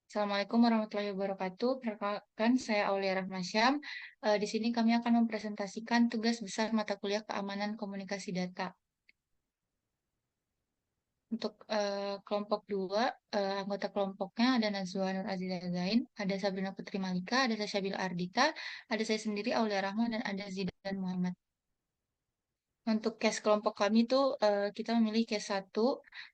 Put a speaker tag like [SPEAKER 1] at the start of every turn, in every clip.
[SPEAKER 1] Assalamualaikum warahmatullahi wabarakatuh. Perkenalkan, saya Aulia Rahmasyam. Di sini kami akan mempresentasikan tugas besar mata kuliah keamanan komunikasi data. Untuk kelompok 2, anggota kelompoknya ada Najwa Nur Aziza Zain, ada Sabrina Putri Malika, ada Sashabil Ardita, ada saya sendiri Aulia Rahma, dan ada Zidan Muhammad. Untuk case kelompok kami tuh kita memilih case 1,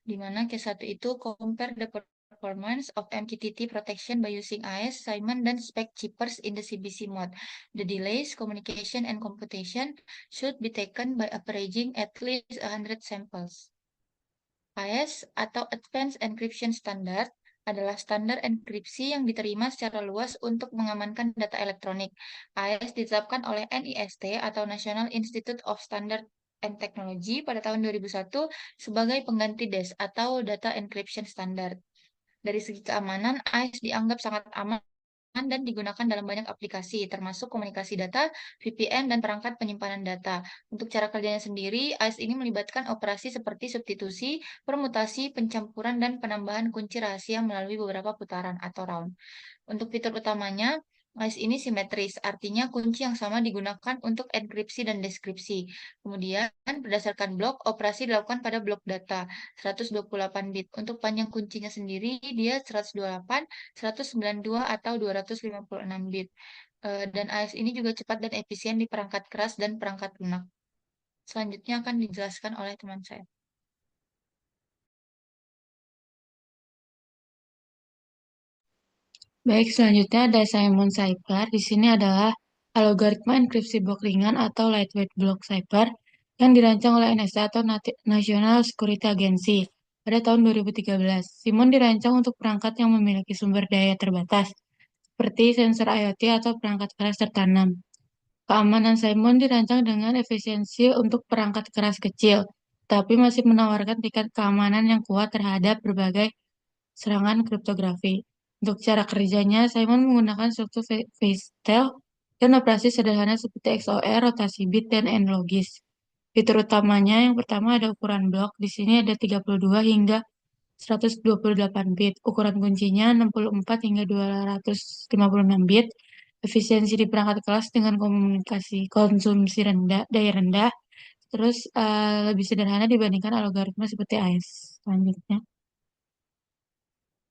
[SPEAKER 1] di mana case 1 itu compare the performance of MQTT protection by using AES, Simon, dan spec chippers in the CBC mode. The delays, communication, and computation should be taken by averaging at least 100 samples. AES atau Advanced Encryption Standard adalah standar enkripsi yang diterima secara luas untuk mengamankan data elektronik. AES ditetapkan oleh NIST atau National Institute of Standards and Technology pada tahun 2001 sebagai pengganti DES atau Data Encryption Standard. Dari segi keamanan, AES dianggap sangat aman dan digunakan dalam banyak aplikasi, termasuk komunikasi data, VPN, dan perangkat penyimpanan data. Untuk cara kerjanya sendiri, AES ini melibatkan operasi seperti substitusi, permutasi, pencampuran, dan penambahan kunci rahasia melalui beberapa putaran atau round. Untuk fitur utamanya, AES ini simetris, artinya kunci yang sama digunakan untuk enkripsi dan deskripsi. Kemudian, berdasarkan blok, operasi dilakukan pada blok data 128 bit. Untuk panjang kuncinya sendiri, dia 128, 192, atau 256 bit. Dan AES ini juga cepat dan efisien di perangkat keras dan perangkat lunak. Selanjutnya akan dijelaskan oleh teman saya.
[SPEAKER 2] Baik, selanjutnya ada Simon Cipher. Di sini adalah algoritma enkripsi blok ringan atau lightweight block cipher yang dirancang oleh NSA atau National Security Agency pada tahun 2013. Simon dirancang untuk perangkat yang memiliki sumber daya terbatas, seperti sensor IoT atau perangkat keras tertanam. Keamanan Simon dirancang dengan efisiensi untuk perangkat keras kecil, tapi masih menawarkan tingkat keamanan yang kuat terhadap berbagai serangan kriptografi. Untuk cara kerjanya, Simon menggunakan struktur Pastel dan operasi sederhana seperti XOR, rotasi bit, dan n-logis. Fitur utamanya yang pertama ada ukuran blok. Di sini ada 32 hingga 128 bit. Ukuran kuncinya 64 hingga 256 bit. Efisiensi di perangkat kelas dengan komunikasi konsumsi rendah, daya rendah. Terus lebih sederhana dibandingkan algoritma seperti AES. Selanjutnya.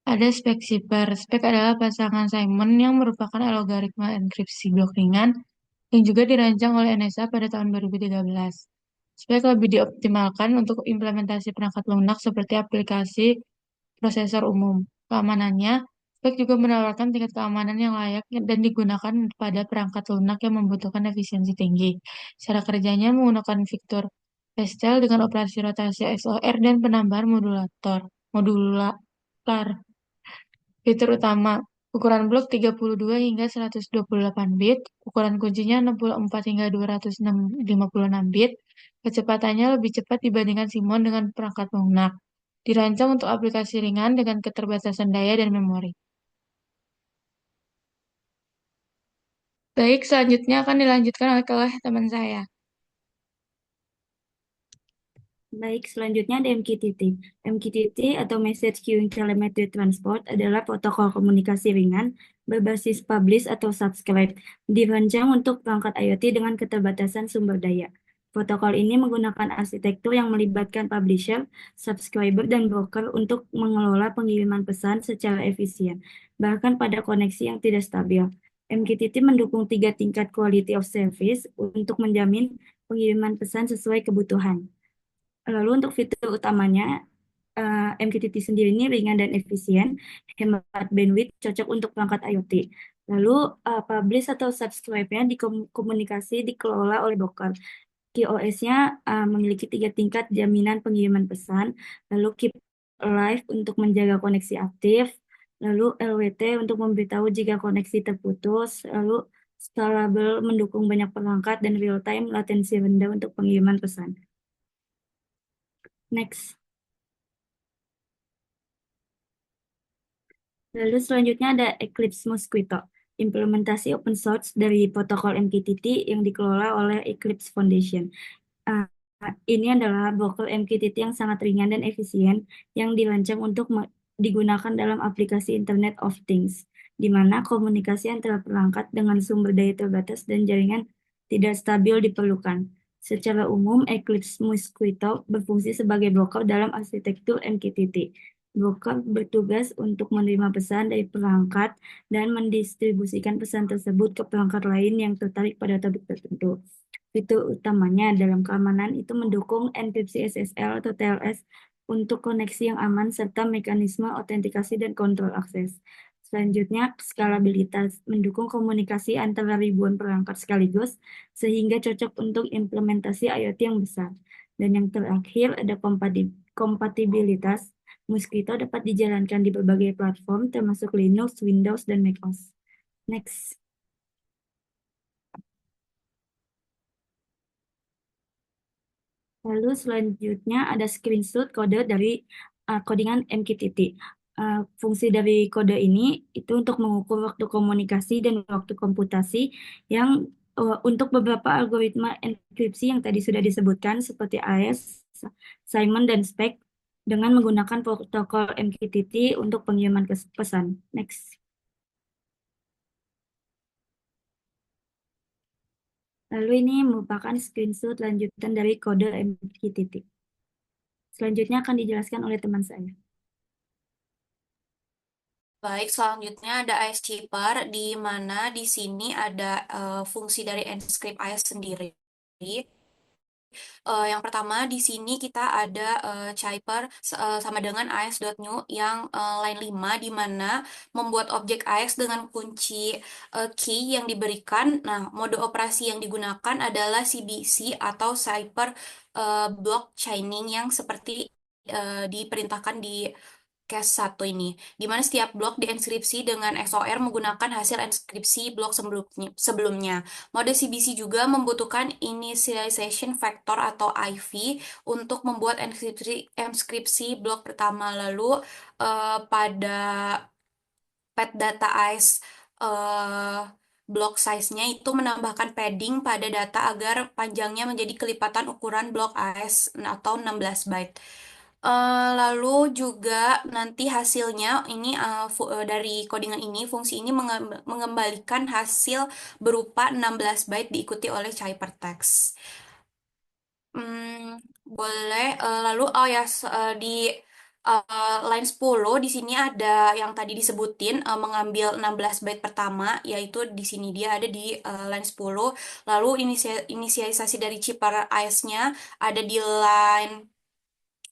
[SPEAKER 2] Ada spek zipper. Spek adalah pasangan Simon yang merupakan algoritma enkripsi blok ringan yang juga dirancang oleh NSA pada tahun 2013. Spek lebih dioptimalkan untuk implementasi perangkat lunak seperti aplikasi prosesor umum. Keamanannya, spek juga menawarkan tingkat keamanan yang layak dan digunakan pada perangkat lunak yang membutuhkan efisiensi tinggi. Cara kerjanya menggunakan fitur Pastel dengan operasi rotasi XOR dan penambahan modular. Fitur utama, ukuran blok 32 hingga 128 bit, ukuran kuncinya 64 hingga 256 bit, kecepatannya lebih cepat dibandingkan Simon dengan perangkat lunak. Dirancang untuk aplikasi ringan dengan keterbatasan daya dan memori. Baik, selanjutnya akan dilanjutkan oleh teman saya.
[SPEAKER 3] Baik, selanjutnya ada MQTT. MQTT atau Message Queuing Telemetry Transport adalah protokol komunikasi ringan berbasis publish atau subscribe, dirancang untuk perangkat IoT dengan keterbatasan sumber daya. Protokol ini menggunakan arsitektur yang melibatkan publisher, subscriber, dan broker untuk mengelola pengiriman pesan secara efisien, bahkan pada koneksi yang tidak stabil. MQTT mendukung 3 tingkat quality of service untuk menjamin pengiriman pesan sesuai kebutuhan. Lalu untuk fitur utamanya, MQTT sendiri ini ringan dan efisien, hemat bandwidth, cocok untuk perangkat IoT. Lalu publish atau subscribe-nya komunikasi dikelola oleh broker. QoS-nya memiliki 3 tingkat jaminan pengiriman pesan, lalu keep alive untuk menjaga koneksi aktif, lalu LWT untuk memberitahu jika koneksi terputus, lalu scalable mendukung banyak perangkat dan real time latensi rendah untuk pengiriman pesan. Next. Lalu selanjutnya ada Eclipse Mosquito, implementasi open source dari protokol MQTT yang dikelola oleh Eclipse Foundation. Ini adalah broker MQTT yang sangat ringan dan efisien yang dirancang untuk digunakan dalam aplikasi Internet of Things, di mana komunikasi antara perangkat dengan sumber daya terbatas dan jaringan tidak stabil diperlukan. Secara umum, Eclipse Mosquito berfungsi sebagai broker dalam arsitektur MQTT. Broker bertugas untuk menerima pesan dari perangkat dan mendistribusikan pesan tersebut ke perangkat lain yang tertarik pada topik tertentu. Fitur utamanya dalam keamanan itu mendukung enkripsi SSL atau TLS untuk koneksi yang aman serta mekanisme autentikasi dan kontrol akses. Selanjutnya, skalabilitas mendukung komunikasi antara ribuan perangkat sekaligus sehingga cocok untuk implementasi IoT yang besar. Dan yang terakhir ada kompatibilitas. Mosquito dapat dijalankan di berbagai platform termasuk Linux, Windows, dan macOS. Next. Lalu selanjutnya ada screenshot kode dari codingan MQTT. Fungsi dari kode ini itu untuk mengukur waktu komunikasi dan waktu komputasi yang untuk beberapa algoritma enkripsi yang tadi sudah disebutkan seperti AES, Simon, dan SPEC dengan menggunakan protokol MQTT untuk pengiriman pesan. Next. Lalu ini merupakan screenshot lanjutan dari kode MQTT. Selanjutnya akan dijelaskan oleh teman saya.
[SPEAKER 4] Baik, selanjutnya ada AES Cheaper, di mana di sini ada fungsi dari Enscript AES sendiri. Yang pertama di sini kita ada Cheaper sama dengan AES.new yang line 5, di mana membuat objek AES dengan kunci key yang diberikan. Nah, mode operasi yang digunakan adalah CBC atau Cyber Block Chaining yang seperti diperintahkan di case 1 ini, di mana setiap blok dienkripsi dengan XOR menggunakan hasil enskripsi blok sebelumnya. Mode CBC juga membutuhkan initialization factor atau IV untuk membuat enskripsi blok pertama. Lalu pada pad data AES eh, block size-nya itu menambahkan padding pada data agar panjangnya menjadi kelipatan ukuran blok AES atau 16 byte. Lalu juga nanti hasilnya ini dari codingan ini, fungsi ini mengembalikan hasil berupa 16 byte diikuti oleh ciphertext. Boleh. Lalu di line 10 di sini ada yang tadi disebutin mengambil 16 byte pertama, yaitu di sini dia ada di line 10. Lalu inisialisasi dari chipper AES-nya ada di line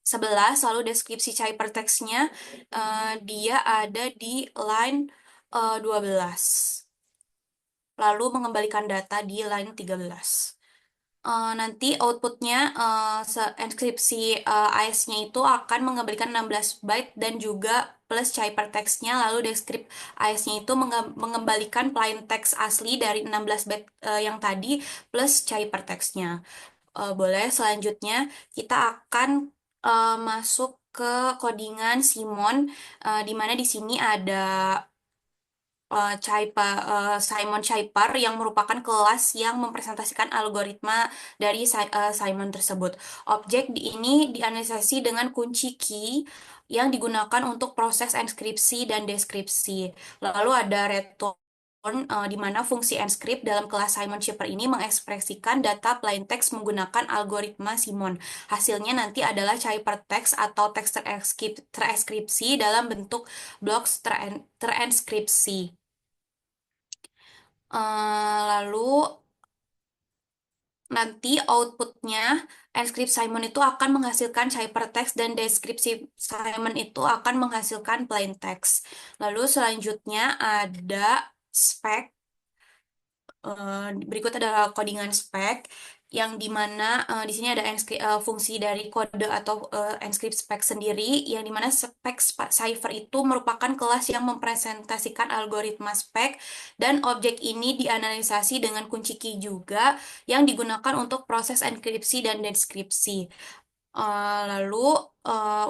[SPEAKER 4] 11, lalu deskripsi ciphertext-nya dia ada di line 12. Lalu mengembalikan data di line 13. Nanti outputnya enskripsi AES-nya itu akan mengembalikan 16 byte dan juga plus ciphertext-nya, lalu deskrip AES-nya itu mengembalikan plain text asli dari 16 byte yang tadi plus ciphertext-nya. Boleh, selanjutnya kita akan masuk ke codingan Simon, di mana di sini ada Simon Schreiber yang merupakan kelas yang mempresentasikan algoritma dari Simon tersebut. Objek ini dianalisasi dengan kunci key yang digunakan untuk proses enskripsi dan deskripsi. Lalu ada return, di mana fungsi enscript dalam kelas Simon Schreiber ini mengekspresikan data plain text menggunakan algoritma Simon. Hasilnya nanti adalah ciphertext atau teks tereskripsi dalam bentuk blok terenskripsi. Lalu nanti outputnya Enscript Simon itu akan menghasilkan ciphertext dan deskripsi Simon itu akan menghasilkan plain text. Lalu selanjutnya ada spec. Berikut adalah codingan spec yang dimana di sini ada fungsi dari kode atau enscript spec sendiri, yang dimana spec cipher itu merupakan kelas yang mempresentasikan algoritma spec, dan objek ini dianalisasi dengan kunci key juga yang digunakan untuk proses enkripsi dan deskripsi. Lalu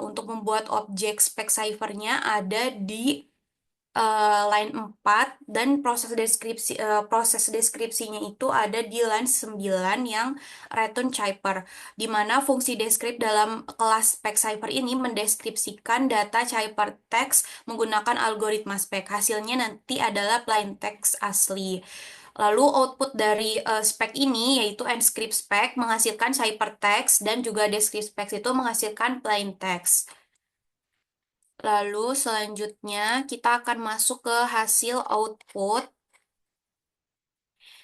[SPEAKER 4] untuk membuat objek spec ciphernya ada di line 4 dan proses deskripsinya itu ada di line 9 yang return Cipher, di mana fungsi descript dalam kelas spec Cipher ini mendeskripsikan data Cipher text menggunakan algoritma spec. Hasilnya nanti adalah plain text asli. Lalu output dari spec ini yaitu Enscript spec menghasilkan Ciphertext dan juga Descript spec itu menghasilkan plain text. Lalu selanjutnya kita akan masuk ke hasil output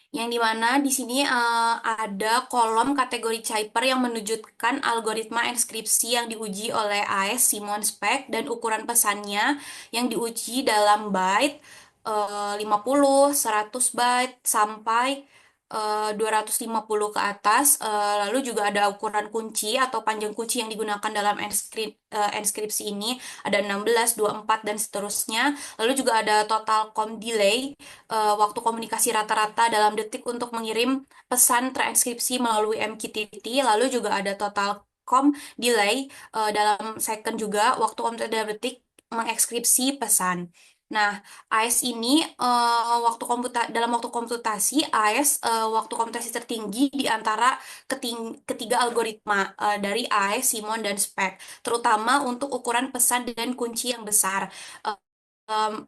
[SPEAKER 4] yang dimana di sini ada kolom kategori Cipher yang menunjukkan algoritma enskripsi yang diuji oleh AES Simon Spec dan ukuran pesannya yang diuji dalam byte 50, 100 byte sampai 250 ke atas. Lalu juga ada ukuran kunci atau panjang kunci yang digunakan dalam enskripsi ini ada 16, 24 dan seterusnya. Lalu juga ada total com delay, waktu komunikasi rata-rata dalam detik untuk mengirim pesan transkripsi melalui MQTT, lalu juga ada total com delay dalam second juga, waktu komunikasi dalam detik mengekskripsi pesan. Nah, AES ini dalam waktu komputasi, AES waktu komputasi tertinggi di antara ketiga algoritma dari AES, Simon, dan SPEC, terutama untuk ukuran pesan dan kunci yang besar.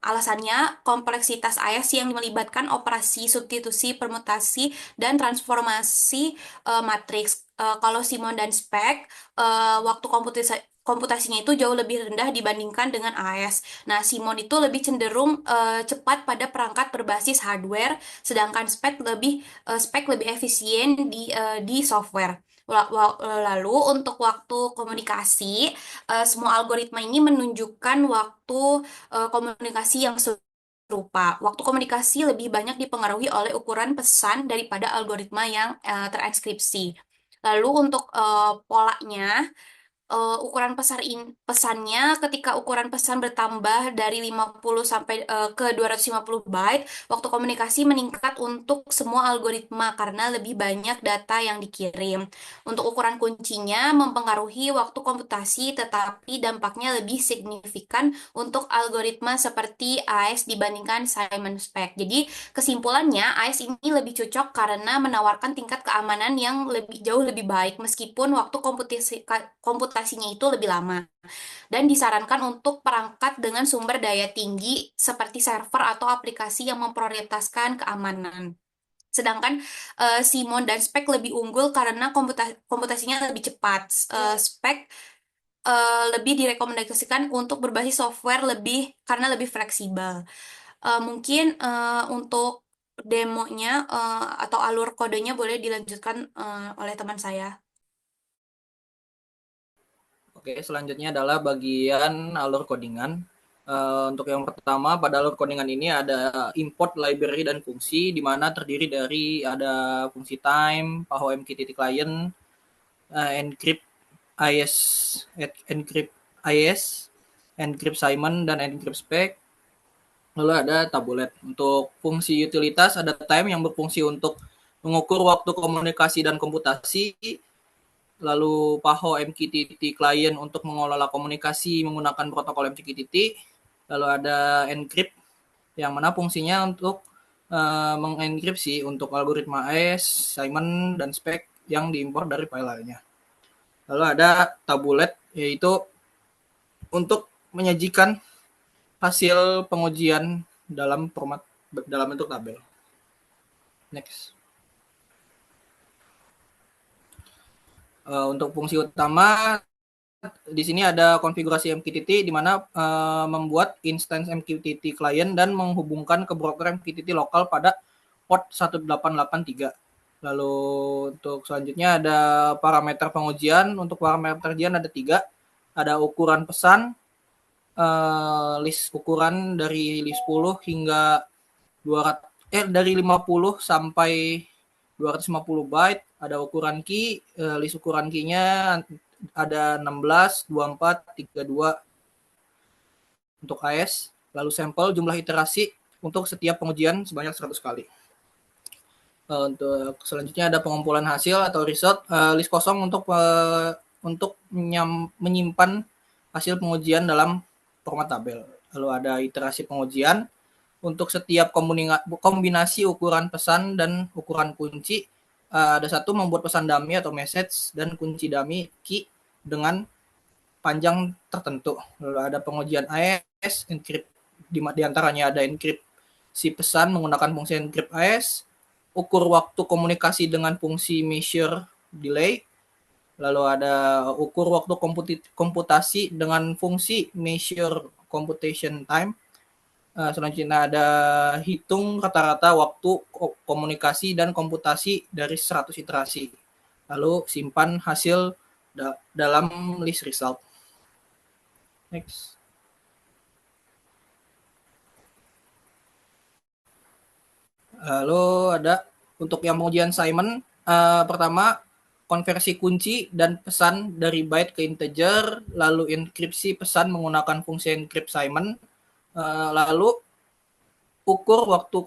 [SPEAKER 4] Alasannya, kompleksitas AES yang melibatkan operasi substitusi, permutasi, dan transformasi matriks. Kalau Simon dan Spec, waktu komputasinya itu jauh lebih rendah dibandingkan dengan AES. Nah, Simon itu lebih cenderung cepat pada perangkat berbasis hardware, sedangkan Spec lebih efisien di software. Lalu untuk waktu komunikasi, semua algoritma ini menunjukkan waktu komunikasi yang serupa. Waktu komunikasi lebih banyak dipengaruhi oleh ukuran pesan daripada algoritma yang terenskripsi. Lalu untuk polanya, ukuran pesannya ketika ukuran pesan bertambah dari 50 sampai ke 250 byte, waktu komunikasi meningkat untuk semua algoritma karena lebih banyak data yang dikirim. Untuk ukuran kuncinya mempengaruhi waktu komputasi, tetapi dampaknya lebih signifikan untuk algoritma seperti AES dibandingkan Simon Spec. Jadi kesimpulannya, AES ini lebih cocok karena menawarkan tingkat keamanan yang jauh lebih baik meskipun waktu komputasinya itu lebih lama. Dan disarankan untuk perangkat dengan sumber daya tinggi seperti server atau aplikasi yang memprioritaskan keamanan. Sedangkan Simon dan Spec lebih unggul karena komputasinya lebih cepat. Spec lebih direkomendasikan untuk berbasis software karena lebih fleksibel. Mungkin untuk demonya atau alur kodenya boleh dilanjutkan oleh teman saya.
[SPEAKER 5] Oke, selanjutnya adalah bagian alur codingan. Untuk yang pertama, pada alur codingan ini ada import library dan fungsi, di mana terdiri dari ada fungsi time, PAHO MQTT client, encrypt IS, encrypt Simon, dan encrypt spec. Lalu ada tabulet. Untuk fungsi utilitas ada time yang berfungsi untuk mengukur waktu komunikasi dan komputasi. Lalu PAHO MQTT client untuk mengelola komunikasi menggunakan protokol MQTT. Lalu ada encrypt yang mana fungsinya untuk mengenkripsi untuk algoritma AES, Simon, dan spec yang diimpor dari file lainnya. Lalu ada tabulet, yaitu untuk menyajikan hasil pengujian dalam bentuk tabel. Next. Untuk fungsi utama di sini ada konfigurasi MQTT di mana membuat instance MQTT client dan menghubungkan ke broker MQTT lokal pada port 1883. Lalu untuk selanjutnya ada parameter pengujian. Untuk parameter pengujian ada 3. Ada ukuran pesan, list ukuran dari list 10 hingga 200 dari 50 sampai 250 byte. Ada ukuran key, list ukuran key-nya ada 16, 24, 32 untuk AES. Lalu sampel jumlah iterasi untuk setiap pengujian sebanyak 100 kali. Untuk selanjutnya ada pengumpulan hasil atau result, list kosong untuk menyimpan hasil pengujian dalam format tabel. Lalu ada iterasi pengujian. Untuk setiap kombinasi ukuran pesan dan ukuran kunci, ada satu membuat pesan dummy atau message dan kunci dummy key dengan panjang tertentu. Lalu ada pengujian AES, encrypt, di antaranya ada enkripsi pesan menggunakan fungsi encrypt AES, ukur waktu komunikasi dengan fungsi measure delay, lalu ada ukur waktu komputasi dengan fungsi measure computation time. Selanjutnya ada hitung rata-rata waktu komunikasi dan komputasi dari 100 iterasi. Lalu simpan hasil dalam list result. Next. Lalu ada untuk yang pengujian Simon, pertama konversi kunci dan pesan dari byte ke integer, lalu enkripsi pesan menggunakan fungsi encrypt Simon, lalu ukur waktu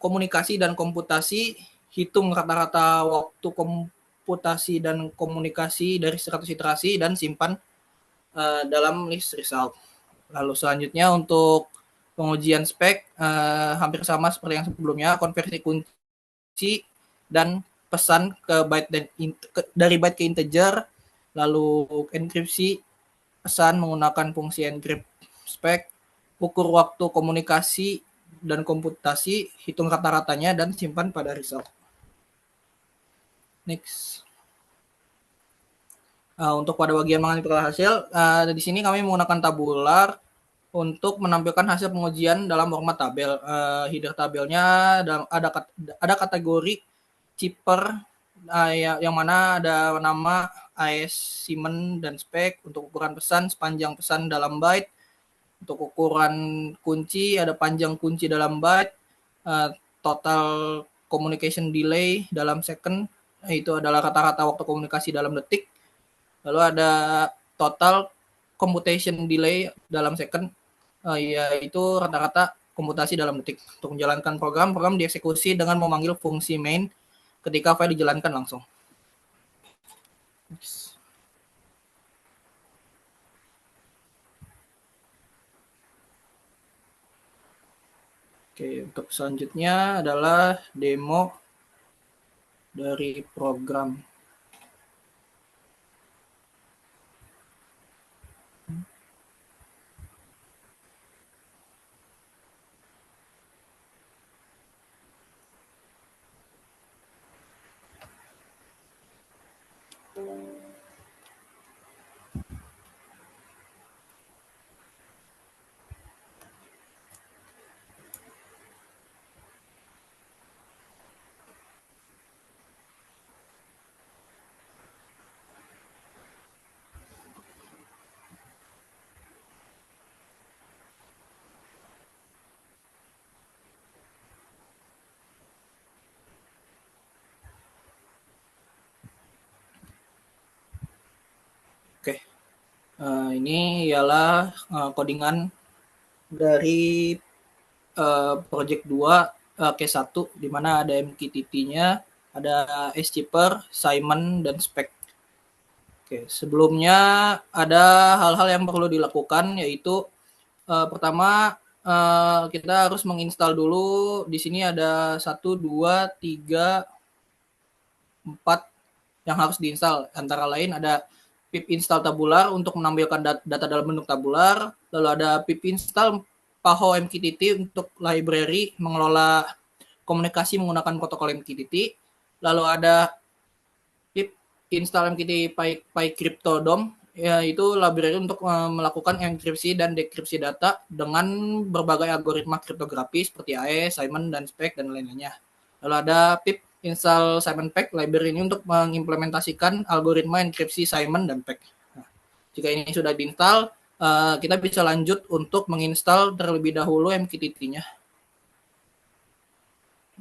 [SPEAKER 5] komunikasi dan komputasi, hitung rata-rata waktu komputasi dan komunikasi dari 100 iterasi dan simpan dalam list result. Lalu selanjutnya untuk pengujian spek hampir sama seperti yang sebelumnya, konversi kunci dan pesan ke byte dari byte ke integer, lalu enkripsi pesan menggunakan fungsi encrypt spek, ukur waktu komunikasi dan komputasi, hitung rata-ratanya dan simpan pada result. Next. Untuk pada bagian menganalisis hasil, di sini kami menggunakan tabular untuk menampilkan hasil pengujian dalam format tabel. Header tabelnya ada kategori chipper yang mana ada nama AES, Siemens, dan spek. Untuk ukuran pesan, sepanjang pesan dalam byte. Untuk ukuran kunci, ada panjang kunci dalam byte. Total communication delay dalam second, itu adalah rata-rata waktu komunikasi dalam detik. Lalu ada total computation delay dalam second, yaitu rata-rata komputasi dalam detik. Untuk menjalankan program dieksekusi dengan memanggil fungsi main ketika file dijalankan langsung. Oke, untuk selanjutnya adalah demo dari program. Oke, ini ialah codingan dari project 2 case 1, di mana ada MQTT-nya, ada SChipper, Simon, dan spek. Oke, sebelumnya ada hal-hal yang perlu dilakukan, yaitu pertama kita harus menginstal dulu. Di sini ada 1, 2, 3, 4 yang harus diinstal. Antara lain ada pip install tabular untuk menampilkan data dalam bentuk tabular. Lalu ada pip install PAHO MQTT untuk library mengelola komunikasi menggunakan protokol MQTT. Lalu ada pip install MQTT PyCryptodom, yaitu library untuk melakukan enkripsi dan dekripsi data dengan berbagai algoritma kriptografi seperti AES, Simon, dan spek, dan lain-lainnya. Lalu ada pip install Simon Pack library ini untuk mengimplementasikan algoritma enkripsi Simon dan Pack. Nah, jika ini sudah diinstal, kita bisa lanjut untuk menginstal terlebih dahulu MQTT-nya.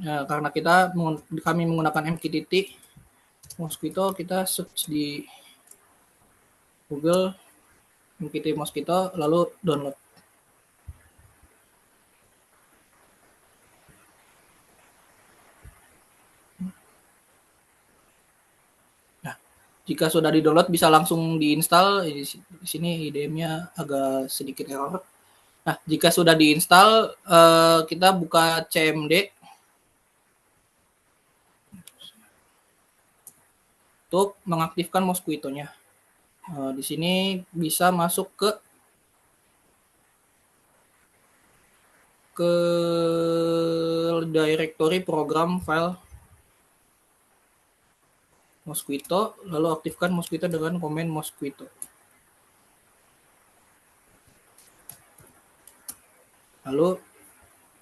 [SPEAKER 5] Karena kami menggunakan MQTT Mosquito, kita search di Google MQTT Mosquito, lalu download. Jika sudah di-download bisa langsung diinstal. Di sini IDM-nya agak sedikit error. Nah, jika sudah diinstal, kita buka CMD untuk mengaktifkan Mosquito-nya. Di sini bisa masuk ke directory program file Mosquito, lalu aktifkan Mosquito dengan komen Mosquito. Lalu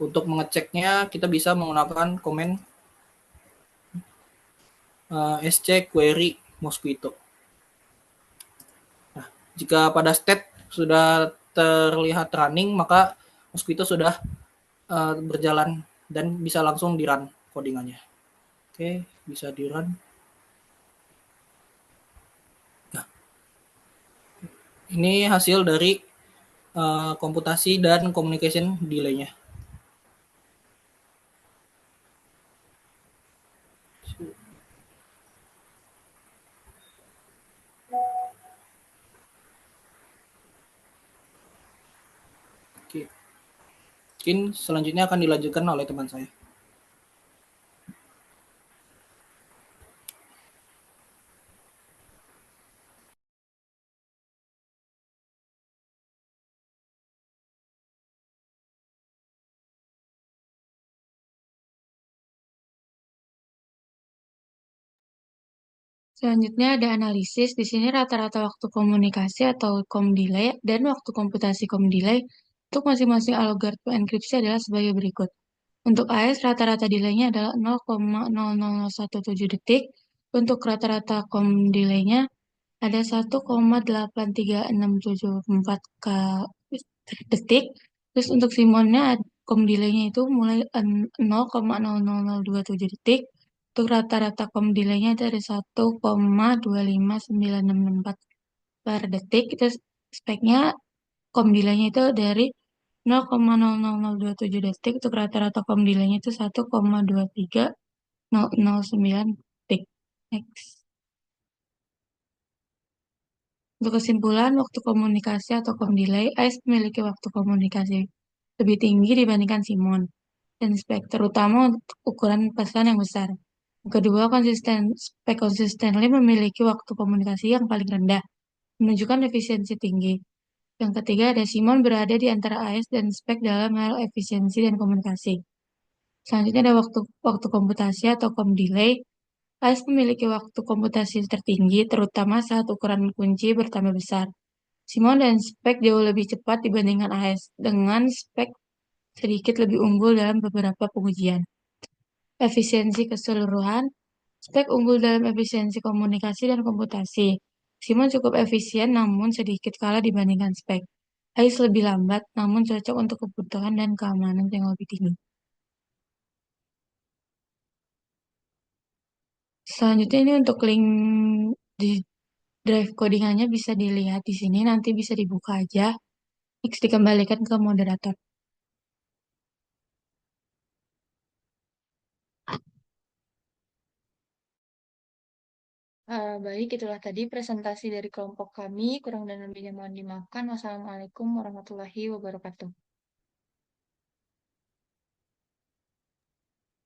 [SPEAKER 5] untuk mengeceknya kita bisa menggunakan komen sc query Mosquito. Nah, jika pada state sudah terlihat running, maka Mosquito sudah berjalan dan bisa langsung di run codingannya. Oke, bisa di run. Nah, ini hasil dari komputasi dan communication delay-nya. Oke. Mungkin selanjutnya akan dilanjutkan oleh teman saya.
[SPEAKER 2] Selanjutnya ada analisis. Di sini rata-rata waktu komunikasi atau com delay dan waktu komputasi com delay untuk masing-masing algoritma enkripsi adalah sebagai berikut. Untuk AES rata-rata delaynya adalah 0,00017 detik. Untuk rata-rata com delaynya ada 1,83674 detik. Terus untuk Simonnya com delaynya itu mulai 0,00027 detik. Untuk rata-rata com delaynya itu ada 1,259664 per detik. Terus speknya com delaynya itu dari 0,00027 detik. Untuk rata-rata com delaynya itu 1,23009 detik. Next. Untuk kesimpulan, waktu komunikasi atau com delay, ACE memiliki waktu komunikasi lebih tinggi dibandingkan Simon dan spek, terutama untuk ukuran pesan yang besar. Yang kedua, spek consistently memiliki waktu komunikasi yang paling rendah, menunjukkan efisiensi tinggi. Yang ketiga, ada Simon berada di antara ACE dan spek dalam hal efisiensi dan komunikasi. Selanjutnya ada waktu komputasi atau com delay. ACE memiliki waktu komputasi tertinggi, terutama saat ukuran kunci bertambah besar. Simon dan spek jauh lebih cepat dibandingkan AES, dengan spek sedikit lebih unggul dalam beberapa pengujian. Efisiensi keseluruhan, spek unggul dalam efisiensi komunikasi dan komputasi. Simon cukup efisien namun sedikit kalah dibandingkan spek. AES lebih lambat namun cocok untuk kebutuhan dan keamanan yang lebih tinggi. Selanjutnya ini untuk link di drive codingannya bisa dilihat di sini, nanti bisa dibuka aja. Next dikembalikan ke moderator.
[SPEAKER 1] Baik, itulah tadi presentasi dari kelompok kami. Kurang dan lebihnya mohon dimaafkan. Wassalamualaikum warahmatullahi wabarakatuh.